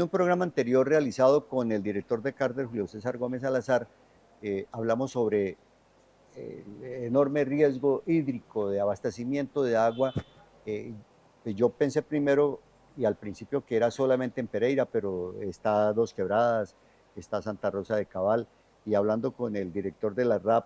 En un programa anterior realizado con el director de Carder, Julio César Gómez Salazar, hablamos sobre el enorme riesgo hídrico de abastecimiento de agua. Pues yo pensé primero y al principio que era solamente en Pereira, pero está Dos Quebradas, está Santa Rosa de Cabal, y hablando con el director de la RAP,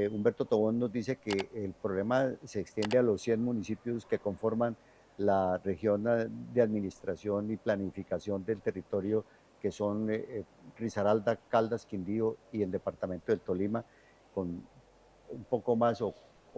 Humberto Tobón, nos dice que el problema se extiende a los 100 municipios que conforman la región de administración y planificación del territorio, que son Risaralda, Caldas, Quindío y el departamento del Tolima, con un poco más o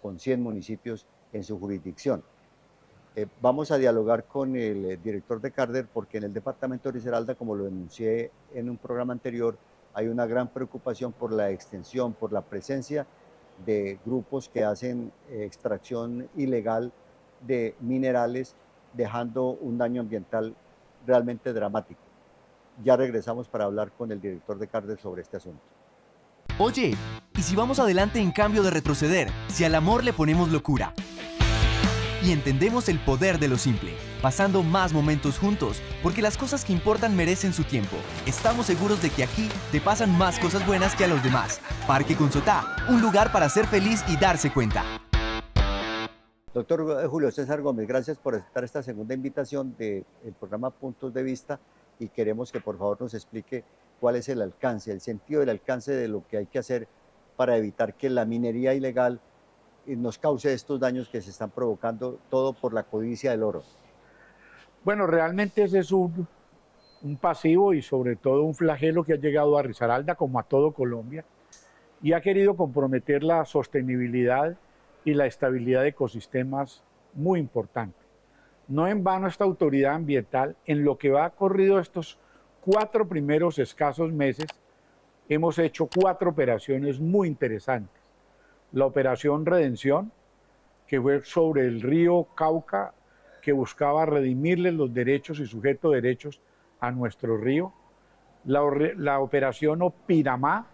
con 100 municipios en su jurisdicción. Vamos a dialogar con el director de Carder, porque en el departamento de Risaralda, como lo denuncié en un programa anterior, hay una gran preocupación por la extensión, por la presencia de grupos que hacen extracción ilegal de minerales, dejando un daño ambiental realmente dramático. Ya regresamos para hablar con el director de Carder sobre este asunto. Oye, ¿y si vamos adelante en cambio de retroceder? Si al amor le ponemos locura y entendemos el poder de lo simple, pasando más momentos juntos, porque las cosas que importan merecen su tiempo. Estamos seguros de que aquí te pasan más cosas buenas que a los demás. Parque Consotá, un lugar para ser feliz y darse cuenta. Doctor Julio César Gómez, gracias por aceptar esta segunda invitación del programa Puntos de Vista, y queremos que por favor nos explique cuál es el alcance, el sentido del alcance de lo que hay que hacer para evitar que la minería ilegal nos cause estos daños que se están provocando, todo por la codicia del oro. Bueno, realmente ese es un pasivo y sobre todo un flagelo que ha llegado a Risaralda como a todo Colombia y ha querido comprometer la sostenibilidad y la estabilidad de ecosistemas muy importante. No en vano esta autoridad ambiental, en lo que va corrido estos 4 primeros escasos meses, hemos hecho 4 operaciones muy interesantes. La operación Redención, que fue sobre el río Cauca, que buscaba redimirle los derechos y sujeto derechos a nuestro río. La operación Opiramá,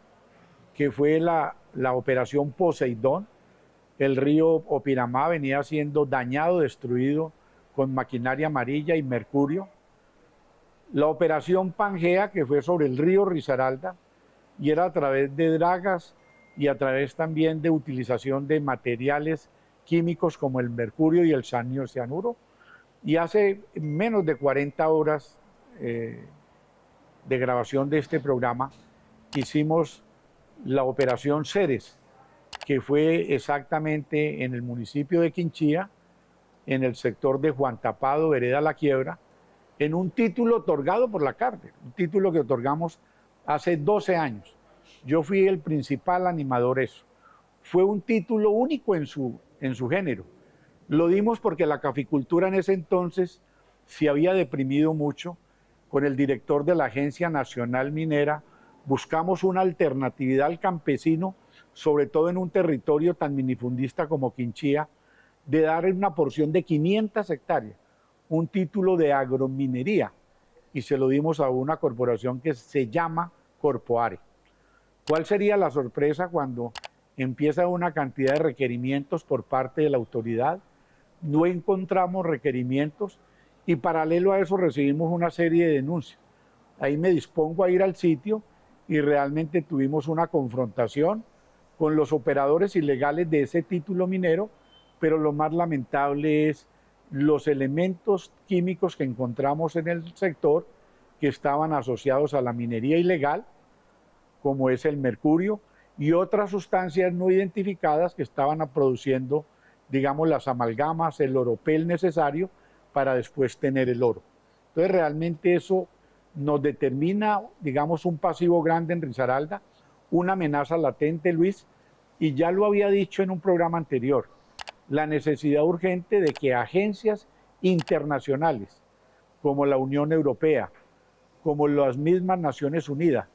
que fue la operación Poseidón. El río Opiramá venía siendo dañado, destruido con maquinaria amarilla y mercurio. La operación Pangea, que fue sobre el río Risaralda, y era a través de dragas y a través también de utilización de materiales químicos como el mercurio y el cianuro. Y hace menos de 40 horas de grabación de este programa hicimos la operación Ceres, que fue exactamente en el municipio de Quinchía, en el sector de Juan Tapado, vereda La Quiebra, en un título otorgado por la Carder, un título que otorgamos hace 12 años. Yo fui el principal animador de eso. Fue un título único en su género. Lo dimos porque la caficultura en ese entonces se había deprimido mucho. Con el director de la Agencia Nacional Minera buscamos una alternatividad al campesino, sobre todo en un territorio tan minifundista como Quinchía, de dar una porción de 500 hectáreas, un título de agrominería, y se lo dimos a una corporación que se llama Corpoare. ¿Cuál sería la sorpresa cuando empieza una cantidad de requerimientos por parte de la autoridad? No encontramos requerimientos y paralelo a eso recibimos una serie de denuncias. Ahí me dispongo a ir al sitio y realmente tuvimos una confrontación con los operadores ilegales de ese título minero, pero lo más lamentable es los elementos químicos que encontramos en el sector que estaban asociados a la minería ilegal, como es el mercurio y otras sustancias no identificadas que estaban produciendo, digamos, las amalgamas, el oropel necesario para después tener el oro. Entonces realmente eso nos determina, digamos, un pasivo grande en Risaralda, una amenaza latente, Luis, y ya lo había dicho en un programa anterior, la necesidad urgente de que agencias internacionales como la Unión Europea, como las mismas Naciones Unidas,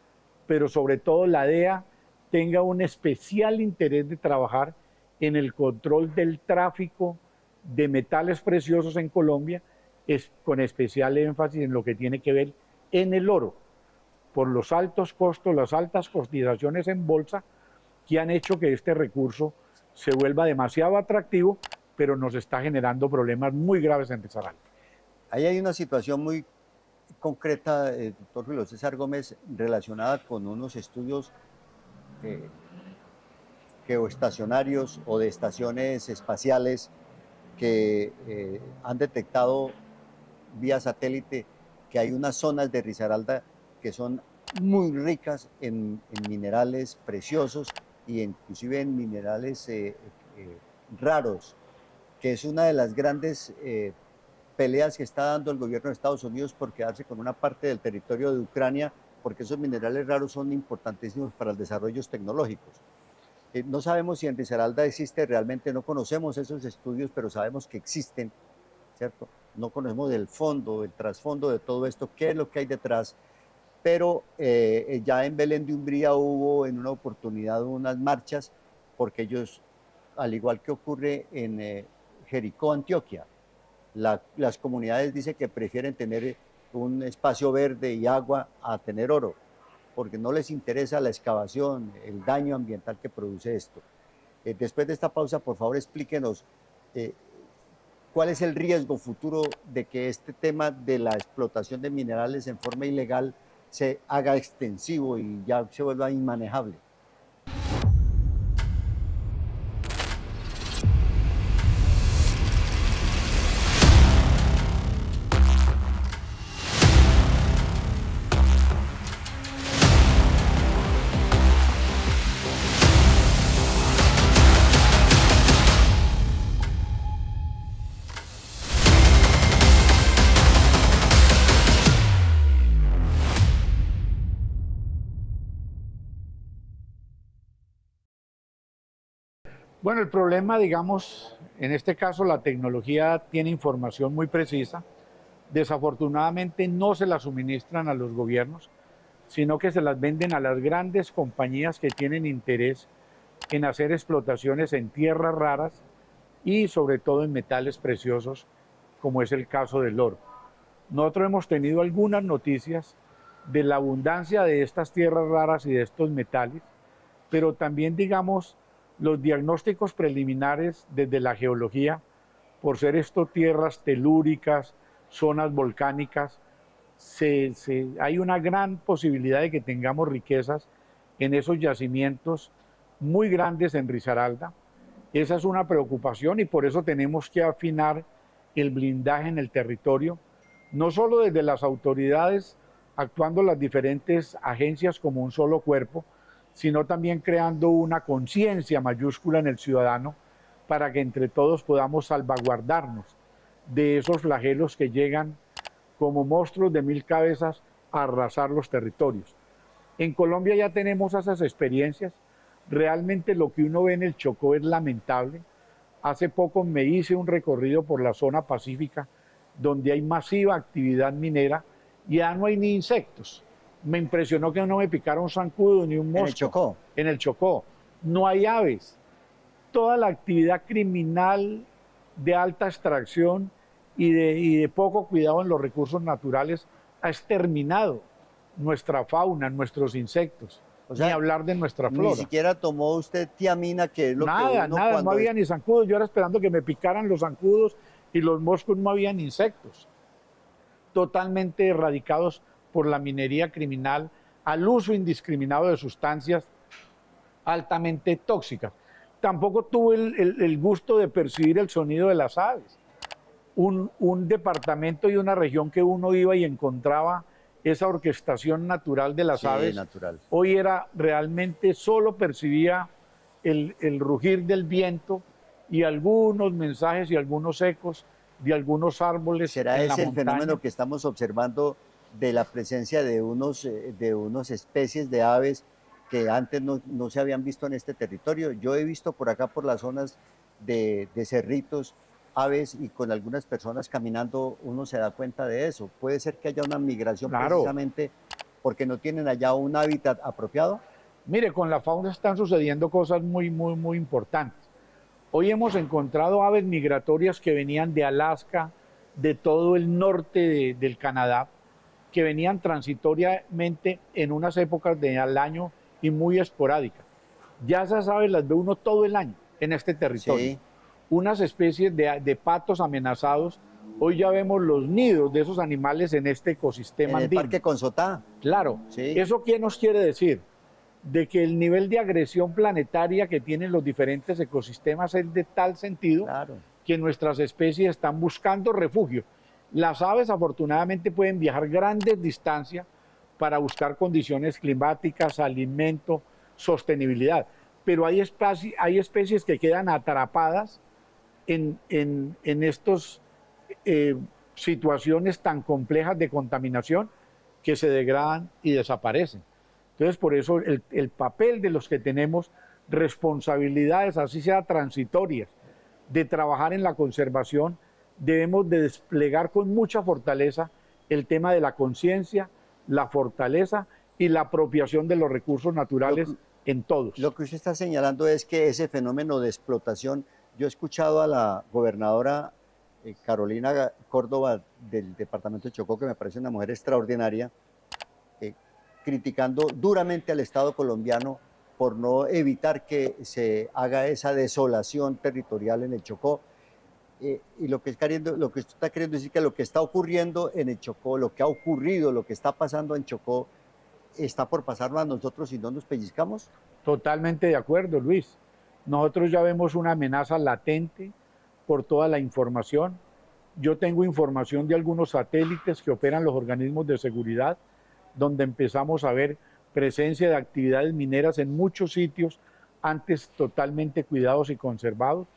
pero sobre todo la DEA, tenga un especial interés de trabajar en el control del tráfico de metales preciosos en Colombia, con especial énfasis en lo que tiene que ver en el oro, por los altos costos, las altas cotizaciones en bolsa, que han hecho que este recurso se vuelva demasiado atractivo, pero nos está generando problemas muy graves en Risaralda. Ahí hay una situación muy concreta, doctor Julio César Gómez, relacionada con unos estudios eh, geoestacionarios o de estaciones espaciales que han detectado vía satélite que hay unas zonas de Risaralda que son muy ricas en minerales preciosos y inclusive en minerales raros, que es una de las grandes peleas que está dando el gobierno de Estados Unidos por quedarse con una parte del territorio de Ucrania, porque esos minerales raros son importantísimos para los desarrollos tecnológicos. No sabemos si en Risaralda existe realmente, no conocemos esos estudios, pero sabemos que existen, ¿cierto? No conocemos el fondo, el trasfondo de todo esto, qué es lo que hay detrás, pero ya en Belén de Umbría hubo en una oportunidad unas marchas, porque ellos, al igual que ocurre en Jericó, Antioquia, las comunidades dicen que prefieren tener un espacio verde y agua a tener oro, porque no les interesa la excavación, el daño ambiental que produce esto. Después de esta pausa, por favor, explíquenos cuál es el riesgo futuro de que este tema de la explotación de minerales en forma ilegal se haga extensivo y ya se vuelva inmanejable. Bueno, el problema, digamos, en este caso la tecnología tiene información muy precisa. Desafortunadamente no se la suministran a los gobiernos, sino que se las venden a las grandes compañías que tienen interés en hacer explotaciones en tierras raras y sobre todo en metales preciosos, como es el caso del oro. Nosotros hemos tenido algunas noticias de la abundancia de estas tierras raras y de estos metales, pero también, digamos, los diagnósticos preliminares desde la geología, por ser esto tierras telúricas, zonas volcánicas, hay una gran posibilidad de que tengamos riquezas en esos yacimientos muy grandes en Risaralda. Esa es una preocupación y por eso tenemos que afinar el blindaje en el territorio, no solo desde las autoridades actuando las diferentes agencias como un solo cuerpo, sino también creando una conciencia mayúscula en el ciudadano para que entre todos podamos salvaguardarnos de esos flagelos que llegan como monstruos de 1000 cabezas a arrasar los territorios. En Colombia ya tenemos esas experiencias. Realmente lo que uno ve en el Chocó es lamentable. Hace poco me hice un recorrido por la zona pacífica donde hay masiva actividad minera y ya no hay ni insectos. Me impresionó que no me picara un zancudo ni un mosco. En el Chocó. En el Chocó. No hay aves. Toda la actividad criminal de alta extracción y de poco cuidado en los recursos naturales ha exterminado nuestra fauna, nuestros insectos. O sea, ni hablar de nuestra flora. Ni siquiera tomó usted tiamina, que es lo nada, que uno nada, cuando... no había ni zancudos. Yo era esperando que me picaran los zancudos y los moscos, no habían insectos. Totalmente erradicados por la minería criminal, al uso indiscriminado de sustancias altamente tóxicas. Tampoco tuve el gusto de percibir el sonido de las aves. Un departamento y una región que uno iba y encontraba esa orquestación natural de las aves, natural. Hoy era realmente, solo percibía el rugir del viento y algunos mensajes y algunos ecos de algunos árboles. ¿Será ese el fenómeno que estamos observando de la presencia de unas especies de aves que antes no se habían visto en este territorio? Yo he visto por acá, por las zonas de cerritos, aves, y con algunas personas caminando uno se da cuenta de eso. ¿Puede ser que haya una migración precisamente porque no tienen allá un hábitat apropiado? Mire, con la fauna están sucediendo cosas muy, muy, muy importantes. Hoy hemos encontrado aves migratorias que venían de Alaska, de todo el norte del Canadá, que venían transitoriamente en unas épocas del año y muy esporádicas. Ya esas aves las ve uno todo el año en este territorio. Sí. Unas especies de patos amenazados Hoy ya vemos los nidos de esos animales en este ecosistema En el andino. Parque Consotá. Claro, Sí. ¿eso qué nos quiere decir? De que el nivel de agresión planetaria que tienen los diferentes ecosistemas es de tal sentido Claro. que nuestras especies están buscando refugio. Las aves afortunadamente pueden viajar grandes distancias para buscar condiciones climáticas, alimento, sostenibilidad, pero hay especies que quedan atrapadas en estas situaciones tan complejas de contaminación que se degradan y desaparecen. Entonces, por eso el papel de los que tenemos responsabilidades, así sea transitorias, de trabajar en la conservación, debemos de desplegar con mucha fortaleza el tema de la conciencia, la fortaleza y la apropiación de los recursos naturales en todos. Lo que usted está señalando es que ese fenómeno de explotación, yo he escuchado a la gobernadora Carolina Córdoba del departamento de Chocó, que me parece una mujer extraordinaria, criticando duramente al Estado colombiano por no evitar que se haga esa desolación territorial en el Chocó. Y lo que usted está queriendo decir que lo que está ocurriendo en el Chocó, lo que ha ocurrido, lo que está pasando en Chocó, está por pasarnos a nosotros si no nos pellizcamos. Totalmente de acuerdo, Luis. Nosotros ya vemos una amenaza latente por toda la información. Yo tengo información de algunos satélites que operan los organismos de seguridad, donde empezamos a ver presencia de actividades mineras en muchos sitios antes totalmente cuidados y conservados,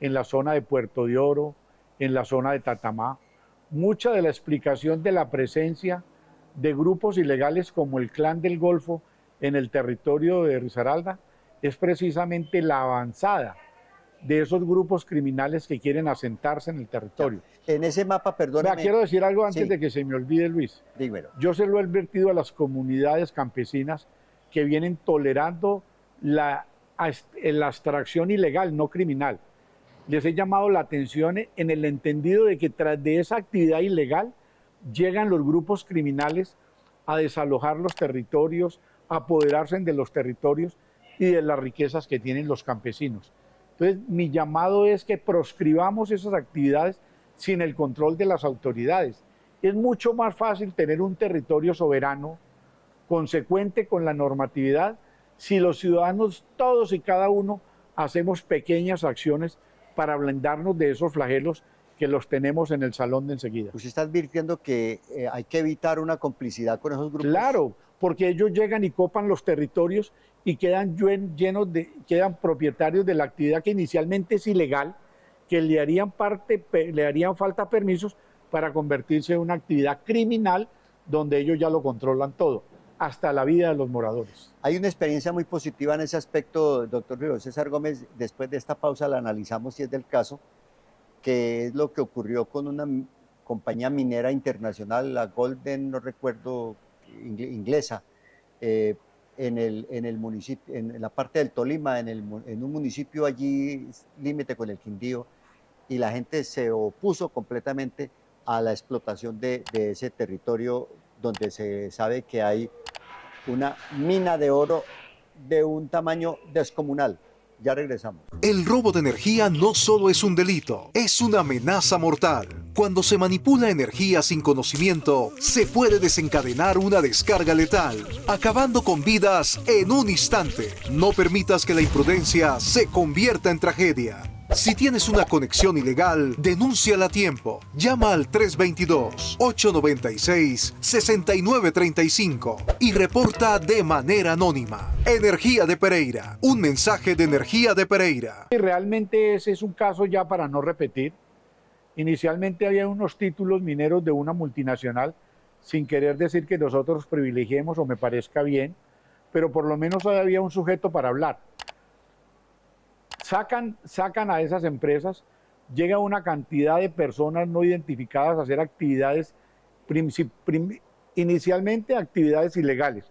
en la zona de Puerto de Oro, en la zona de Tatamá. Mucha de la explicación de la presencia de grupos ilegales como el Clan del Golfo en el territorio de Risaralda es precisamente la avanzada de esos grupos criminales que quieren asentarse en el territorio. En ese mapa, perdóname. Quiero decir algo antes de que se me olvide, Luis. Dímelo. Yo se lo he advertido a las comunidades campesinas que vienen tolerando la extracción ilegal, no criminal. Les he llamado la atención en el entendido de que tras de esa actividad ilegal llegan los grupos criminales a desalojar los territorios, a apoderarse de los territorios y de las riquezas que tienen los campesinos. Entonces, mi llamado es que proscribamos esas actividades sin el control de las autoridades. Es mucho más fácil tener un territorio soberano, consecuente con la normatividad, si los ciudadanos, todos y cada uno, hacemos pequeñas acciones para blindarnos de esos flagelos que los tenemos en el salón de enseguida. Usted está advirtiendo que hay que evitar una complicidad con esos grupos. Claro, porque ellos llegan y copan los territorios y quedan quedan propietarios de la actividad que inicialmente es ilegal, que le harían falta permisos para convertirse en una actividad criminal donde ellos ya lo controlan todo, hasta la vida de los moradores. Hay una experiencia muy positiva en ese aspecto, doctor Julio César Gómez. Después de esta pausa la analizamos si es del caso, que es lo que ocurrió con una compañía minera internacional, la Golden, no recuerdo, inglesa, en el municipio, en la parte del Tolima, en un municipio allí límite con el Quindío, y la gente se opuso completamente a la explotación de ese territorio donde se sabe que hay una mina de oro de un tamaño descomunal. Ya regresamos. El robo de energía no solo es un delito, es una amenaza mortal. Cuando se manipula energía sin conocimiento, se puede desencadenar una descarga letal, acabando con vidas en un instante. No permitas que la imprudencia se convierta en tragedia. Si tienes una conexión ilegal, denúnciala a tiempo. Llama al 322-896-6935 y reporta de manera anónima. Energía de Pereira, un mensaje de Energía de Pereira. Realmente ese es un caso ya para no repetir. Inicialmente había unos títulos mineros de una multinacional, sin querer decir que nosotros privilegiemos o me parezca bien, pero por lo menos había un sujeto para hablar. Sacan a esas empresas, llega una cantidad de personas no identificadas a hacer actividades, inicialmente actividades ilegales,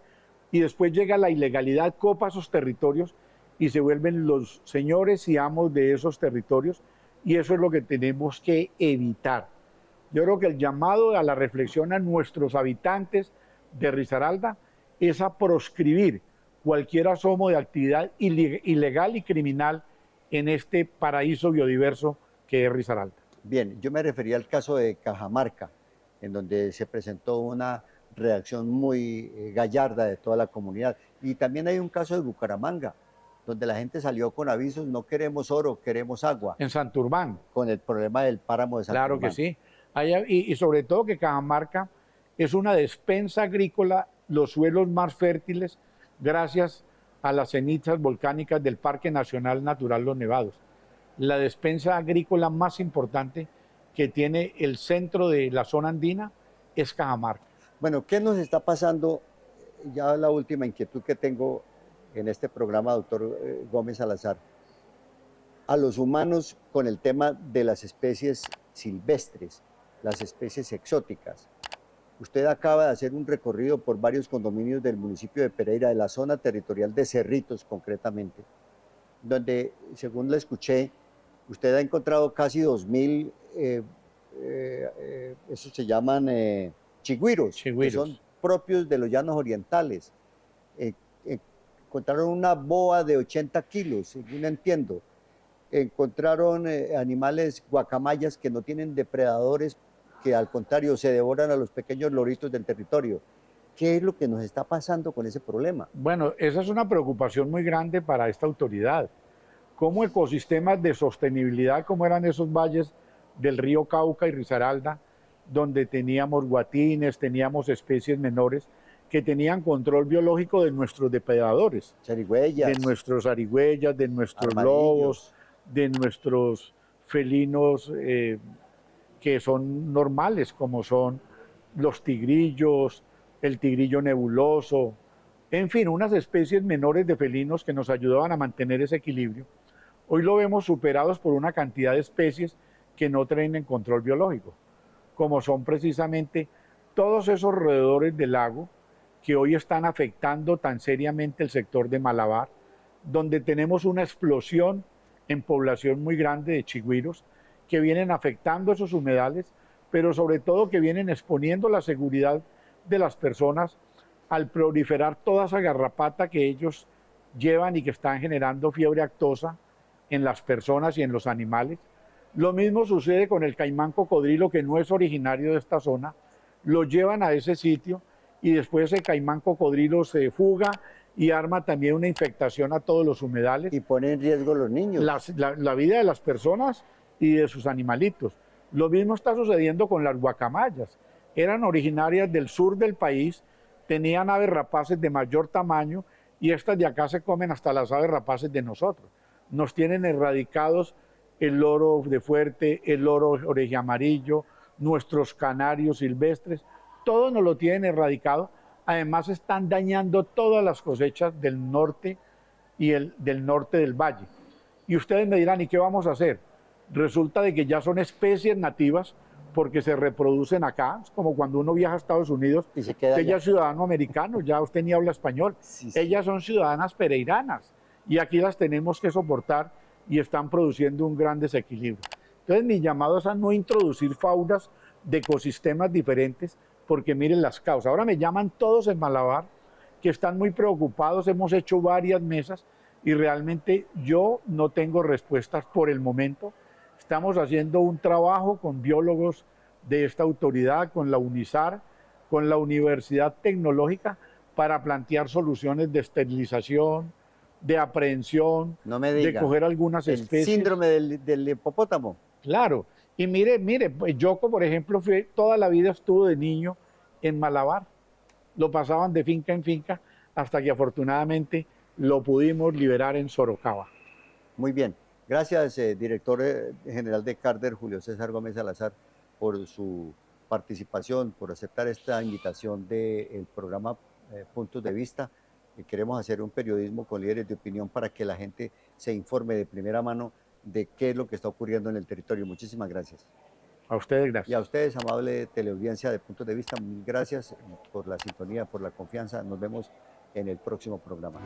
y después llega la ilegalidad, copa esos territorios y se vuelven los señores y amos de esos territorios, y eso es lo que tenemos que evitar. Yo creo que el llamado a la reflexión a nuestros habitantes de Risaralda es a proscribir cualquier asomo de actividad ilegal y criminal en este paraíso biodiverso que es Risaralda. Bien, yo me refería al caso de Cajamarca, en donde se presentó una reacción muy gallarda de toda la comunidad. Y también hay un caso de Bucaramanga, donde la gente salió con avisos, no queremos oro, queremos agua, En Santurbán, con el problema del páramo de claro que Santurbán. sí. Y sobre todo que Cajamarca es una despensa agrícola, los suelos más fértiles, gracias a las cenizas volcánicas del Parque Nacional Natural Los Nevados. La despensa agrícola más importante que tiene el centro de la zona andina es Cajamarca. Bueno, ¿qué nos está pasando? Ya la última inquietud que tengo en este programa, doctor Gómez Salazar, a los humanos con el tema de las especies silvestres, las especies exóticas. Usted acaba de hacer un recorrido por varios condominios del municipio de Pereira, de la zona territorial de Cerritos concretamente, donde, según la escuché, usted ha encontrado casi 2.000, eso se llaman chigüiros, que son propios de los llanos orientales. Encontraron una boa de 80 kilos, según entiendo. Encontraron animales guacamayas que no tienen depredadores, que al contrario se devoran a los pequeños loritos del territorio. ¿Qué es lo que nos está pasando con ese problema? Bueno, esa es una preocupación muy grande para esta autoridad. Cómo ecosistemas de sostenibilidad, como eran esos valles del río Cauca y Risaralda, donde teníamos guatines, teníamos especies menores que tenían control biológico de nuestros depredadores, Zarigüeyas, de nuestros zarigüeyas, de nuestros lobos, de nuestros felinos que son normales, como son los tigrillos, el tigrillo nebuloso, en fin, unas especies menores de felinos que nos ayudaban a mantener ese equilibrio. Hoy lo vemos superados por una cantidad de especies que no tienen control biológico, como son precisamente todos esos roedores del lago que hoy están afectando tan seriamente el sector de Malabar, donde tenemos una explosión en población muy grande de chigüiros que vienen afectando esos humedales, pero sobre todo que vienen exponiendo la seguridad de las personas al proliferar toda esa garrapata que ellos llevan y que están generando fiebre aftosa en las personas y en los animales. Lo mismo sucede con el caimán cocodrilo, que no es originario de esta zona, lo llevan a ese sitio y después el caimán cocodrilo se fuga y arma también una infectación a todos los humedales. Y pone en riesgo a los niños. La vida de las personas y de sus animalitos. Lo mismo está sucediendo con las guacamayas. Eran originarias del sur del país, tenían aves rapaces de mayor tamaño y estas de acá se comen hasta las aves rapaces de nosotros. Nos tienen erradicados el loro de fuerte, el loro orejiamarillo, nuestros canarios silvestres, todo nos lo tienen erradicado. Además están dañando todas las cosechas del norte y del norte del valle. Y ustedes me dirán, ¿y qué vamos a hacer? Resulta de que ya son especies nativas porque se reproducen acá, es como cuando uno viaja a Estados Unidos, y se queda usted ya es ciudadano americano, ya usted ni habla español. Sí, sí. Ellas son ciudadanas pereiranas y aquí las tenemos que soportar y están produciendo un gran desequilibrio. Entonces mi llamado es a no introducir faunas de ecosistemas diferentes, porque miren las causas. Ahora me llaman todos en Malabar que están muy preocupados, hemos hecho varias mesas y realmente yo no tengo respuestas por el momento. Estamos haciendo un trabajo con biólogos de esta autoridad, con la UNISAR, con la Universidad Tecnológica, para plantear soluciones de esterilización, de aprehensión, No me de diga. coger algunas El especies. síndrome del hipopótamo. Claro. Y mire, pues Yoko, por ejemplo, toda la vida estuvo de niño en Malabar. Lo pasaban de finca en finca hasta que afortunadamente lo pudimos liberar en Sorocaba. Muy bien. Gracias, director general de Carder, Julio César Gómez Salazar, por su participación, por aceptar esta invitación del programa Puntos de Vista. Queremos hacer un periodismo con líderes de opinión para que la gente se informe de primera mano de qué es lo que está ocurriendo en el territorio. Muchísimas gracias. A ustedes, gracias. Y a ustedes, amable teleaudiencia de Puntos de Vista, gracias por la sintonía, por la confianza. Nos vemos en el próximo programa.